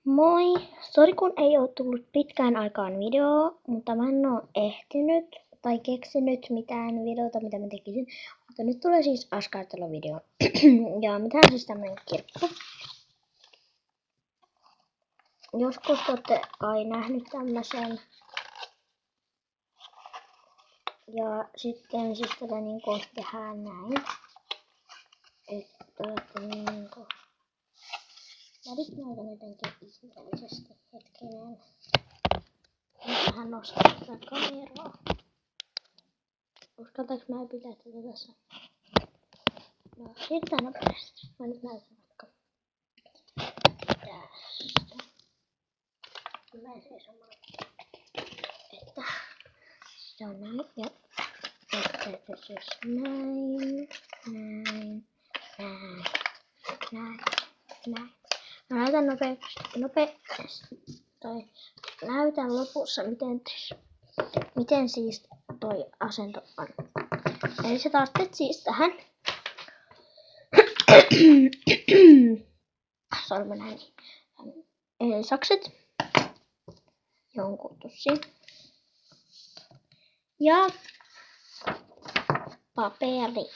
Moi! Sori kun ei oo tullut pitkään aikaan videoa, mutta mä en oo ehtinyt tai keksinyt mitään videota, mitä mä tekisin. Mutta nyt tulee siis askarteluvideo. Ja mitä on siis tämmönen kirppu. Joskus olette kai nähnyt tämmösen. Ja sitten siis tätä niinku tehdään näin. Että niinku. Mä nyt näytän jotenkin ihmeellisesti. Hetkinen. Vähän nostaa tätä kameraa. Uskaltaanko mä pitää tätä tässä? No, siirrytään nopeasti. Mä nyt näytän vaikka tästä. Mä seisomaan. Että se on näin ja että jos näin. Mä näytän nopeasti. Näytän lopussa miten siis toi asento on. Eli sä tarvitset siis tähän sormen sakset, jonkun tussin ja paperi.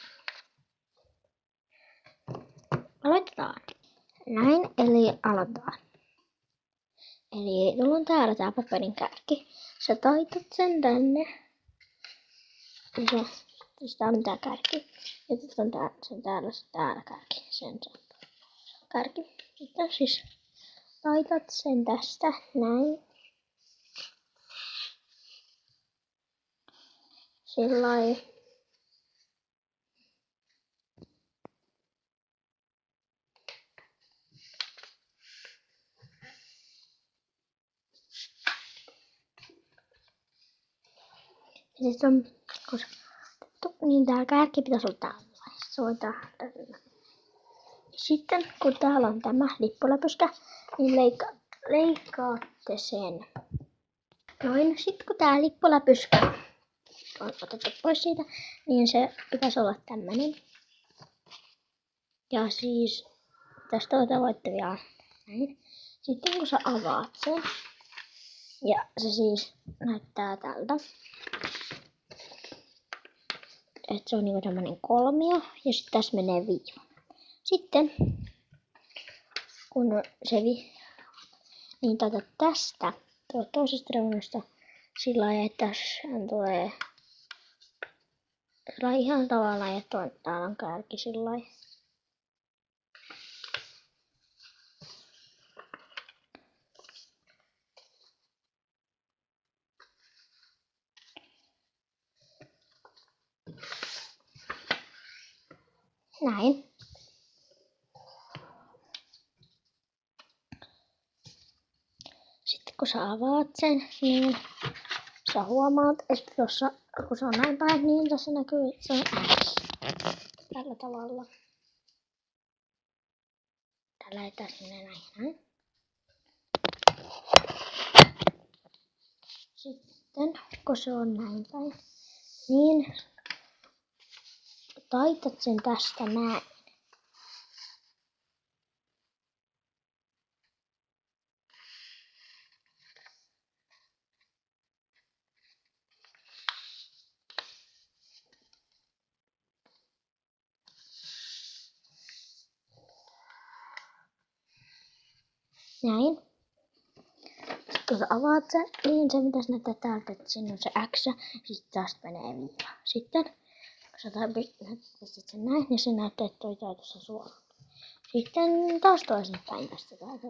Aloitetaan. Näin, eli aloitetaan. Eli mulla on täällä tää paperin kärki. Sä taitat sen tänne. Ja siis tää on tää kärki. Ja sitten on täällä kärki. Sen kärki. Sitten siis taitat sen tästä näin. Sillai. Ja sitten on, niin tää kärki pitäisi olla täällä. Se on täällä. Sitten kun täällä on tämä lippuläpyskä, niin leikkaatte sen. Noin, sitten kun tää lippuläpyskä on otettu pois siitä, niin se pitäisi olla tämmönen. Ja siis tästä voitte vielä näin. Sitten kun sä avaat sen, ja se siis näyttää tältä. Että se on niinku tämmönen kolmio, ja sitten tässä menee viiva. Sitten kun se niin tästä toisesta reunasta sillä lailla, että tulee ihan tavallaan, että täällä on kärki sillä lailla. Näin. Sitten kun sä avaat sen, niin sä huomaat, että tuossa, kun se on näin päin, niin tässä näkyy, että se on X. Tällä tavalla. Tällä ei tässä menee näin. Sitten kun se on näin päin, niin taitat sen tästä näin. Näin. Sitten kun sä avaat sen, niin se pitäisi näyttää täältä, että siinä on se X, ja sitten tästä menee viiva. Sitten kun sä pistät sen näin, niin se näyttää, että toi tää tuossa suoraan. Sitten taas toisin päin tästä täältä.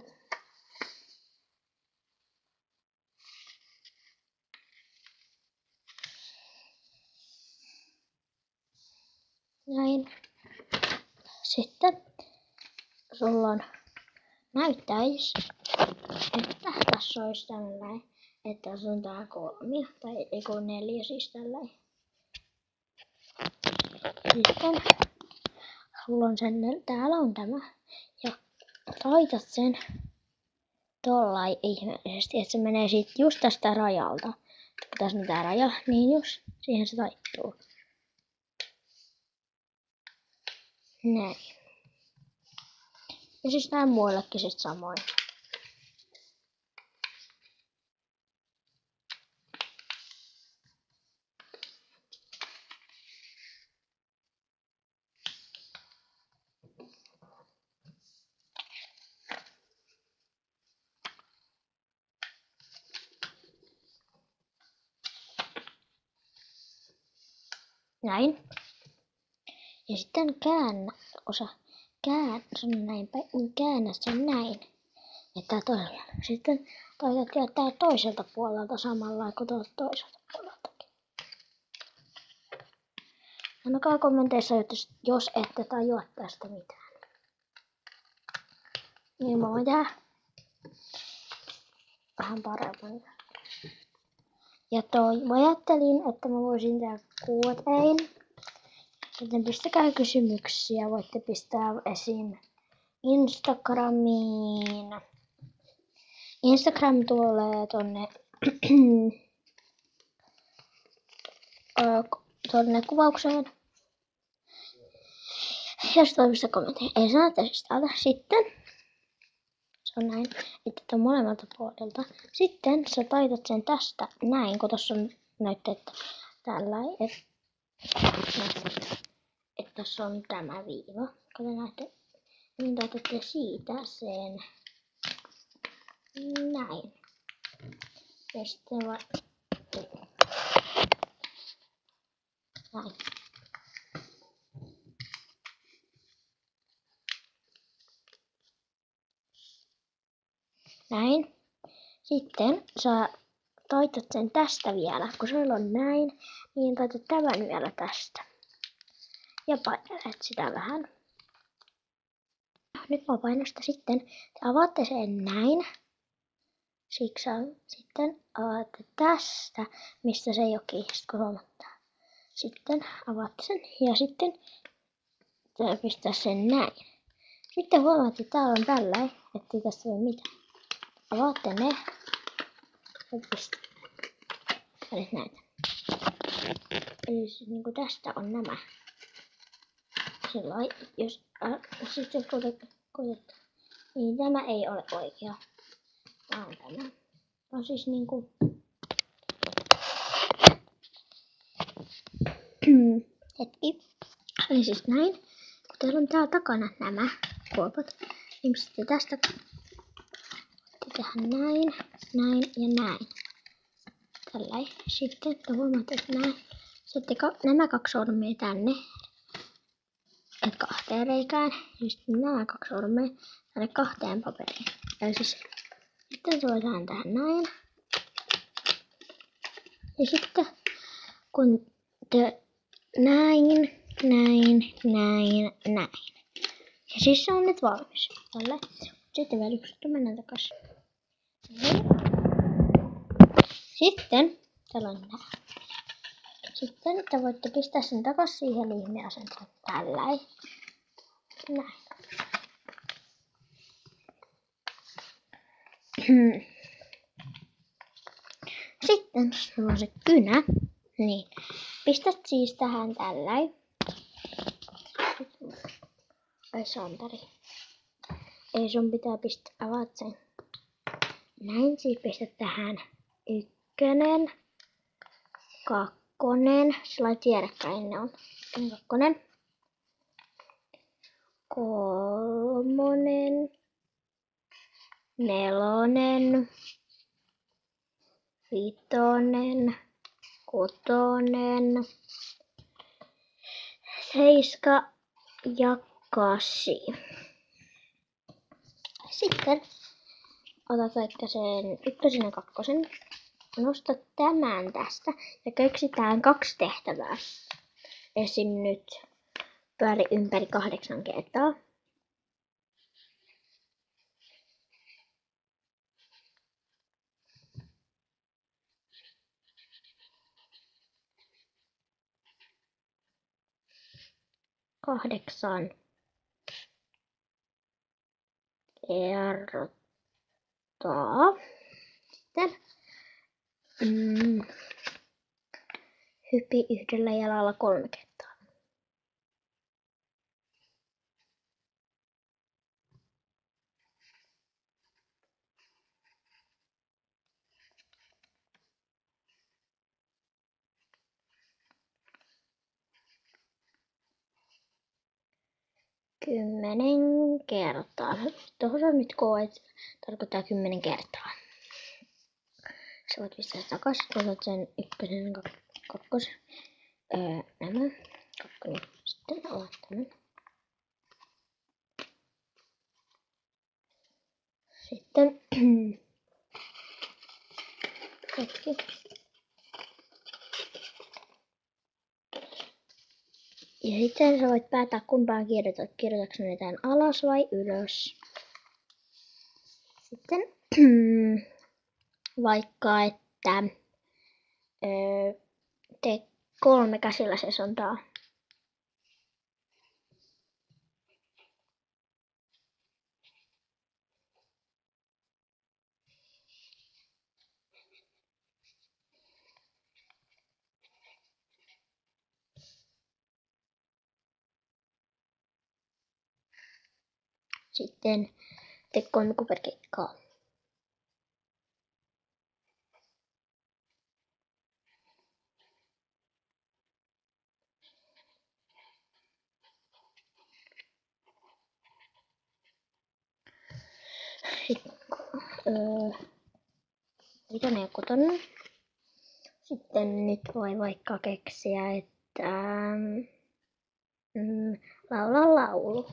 Näin. Sitten sulla on näyttäisi, että tässä olisi tällainen, että tässä on tää kolmio, tai ei kun 4 siis tällainen. Sitten sulla on sen, täällä on tämä, ja laitat sen tollain ihmeellisesti, että se menee siitä just tästä rajalta. Kun tässä on tää raja, niin just siihen se taittuu. Näin. Ja siis näin muillekin sit samoin. näin. Ja sitten se on näin päin, niin käännä sen näin. Että toisella. Sitten taitat jättää toiselta puolelta samalla kuin tuolta toiselta puoleltakin. Annakaa kommenteissa, jos ette tajua tästä mitään. Niin mä voin tehdä vähän paremmin. Ja mä ajattelin, että mä voisin tehdä Q&A:n. Joten pistäkää kysymyksiä. Voitte pistää esim. Instagramiin. Instagram tulee tonne kuvaukseen. Ja sitten voi pistää kommentteja. Ei sano, että siis täältä. Sitten se on näin, että molemmalta puolelta. Sitten sä taitat sen tästä näin, kun tossa on näytteet tällä, että tässä on tämä viiva. Kuten näette, niin taitatte siitä sen näin. Ja sitten näin. Näin. Sitten sä taitat sen tästä vielä, kun sulla on näin, niin taitat tämän vielä tästä. Ja painelet sitä vähän. Nyt mä painan sitä sitten. Te avaatte sen näin. Sitten avaatte tästä, mistä se ei ole kiinni, kun huomattaa. Sitten avaatte sen ja sitten te pistää sen näin. Sitten huomaatte, että täällä on tällä, ettei tässä ole mitään. Avaatte ne ja pistää. Ja nyt näitä. Eli niin kuin tästä on nämä. Silloin, jos sitten koetetaan, niin tämä ei ole oikea, vaan tämä on siis niinku hetki. Eli siis näin, kun teillä on täällä takana nämä kuopat, niin sitten tästä tehdään näin, näin ja näin. Tällainen. Sitten te huomaatte, että näin. Sitten nämä kaksi sormia tänne, että kahteen reikään, ja sitten nämä kaksi sormia tänne kahteen paperiin. Eli siis sitten se voidaan tehdä näin. Ja sitten kun te näin. Ja siis se on nyt valmis. Tällä. Sitten vielä yksi mennään takaisin. Sitten täällä on nää. Sitten te voitte pistää sen takaisin siihen liihin ja asentaa tälläin. Näin. Sitten sulla on se kynä. Niin. Pistät siis tähän tälläin. Ai santari. Ei sun pitää pistää, avaat sen. Näin siis pistät tähän 1, 2, sillä tiedäkään ne on. 2, 3, 4, 5, 6, 7 ja 8. Sitten otat vaikka sen 1 ja 2. Nostat tämän tästä ja keksitään 2 tehtävää. Esim. Nyt pyöri ympäri 8 kertaa. Kahdeksan kertaa. Sitten hyppi yhdellä jalalla 3 kertaa. Kymmenen kertaa. Tuossa on nyt koet, tarkoittaa 10 kertaa. Sä voit pistää takaisin, otat sen 1, 2. nämä. Sitten ovat tämän. Sitten hetki. Ja sitten sä voit päättää kumpaan kirjoitat. Kirjoitatko ne tämän alas vai ylös? Sitten vaikka, että tee 3 käsillä sesontaa. Sitten tee 3 kuperkeikkaa. Sitten mitä ne kotona? Sitten nyt voi vaikka keksiä, että laula laulu.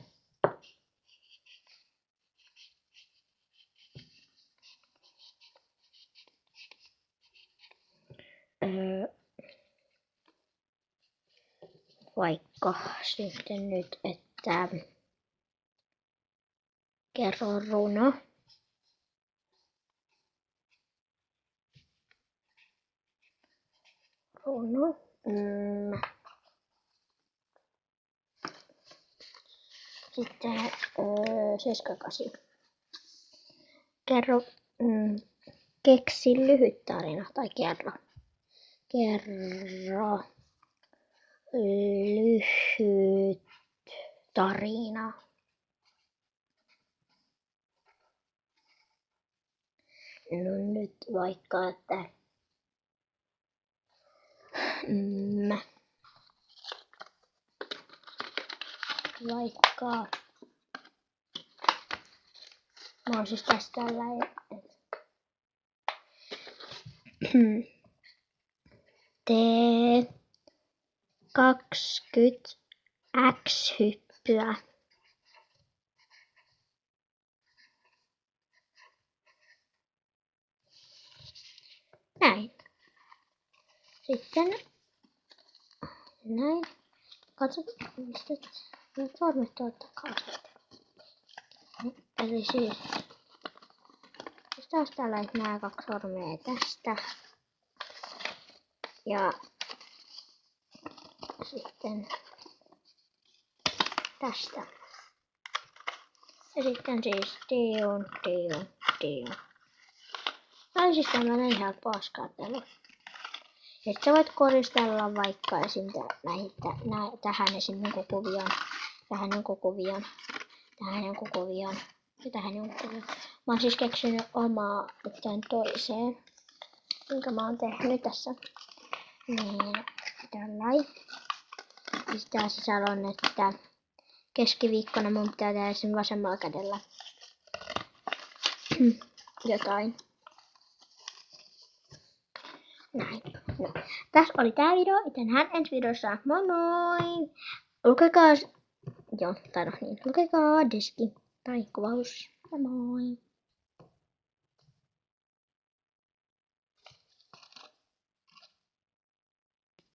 Vaikka sitten nyt, että kerro runo. Runo. Sitten 7-8. Kerro, keksi lyhyt tarina tai kerro. Kerro lyhyt tarina. No nyt vaikka, että vaikka mä oon siis tässä tällä tee 20 X-hyppyä. Näin. Sitten näin. Katsotaan, mistä nyt sormet tuolta kautta. Eli siis taas täällä nämä 2 sormea tästä. Ja sitten tästä. Ja sitten siis tiun. Tai siis tämmönen helppo askartelu. Ja sit sä voit koristella vaikka esim. Tähän esim. Jonkun kuvion, tähän jonkun kuvion, tähän jonkun kuvion ja tähän jonkun kuvion. Mä oon siis keksinyt omaa yhteen toiseen, minkä mä oon tehnyt tässä. Niin, tällainen. Ja sit tää sisällä on, että keskiviikkona mun pitää tehdä sen vasemmalla kädellä jotain. Näin. No, tässä oli tää video. Nähdään ensi videossa. Moi moi! Lukekaa, lukekaa diski tai kuvaus. Moi moi!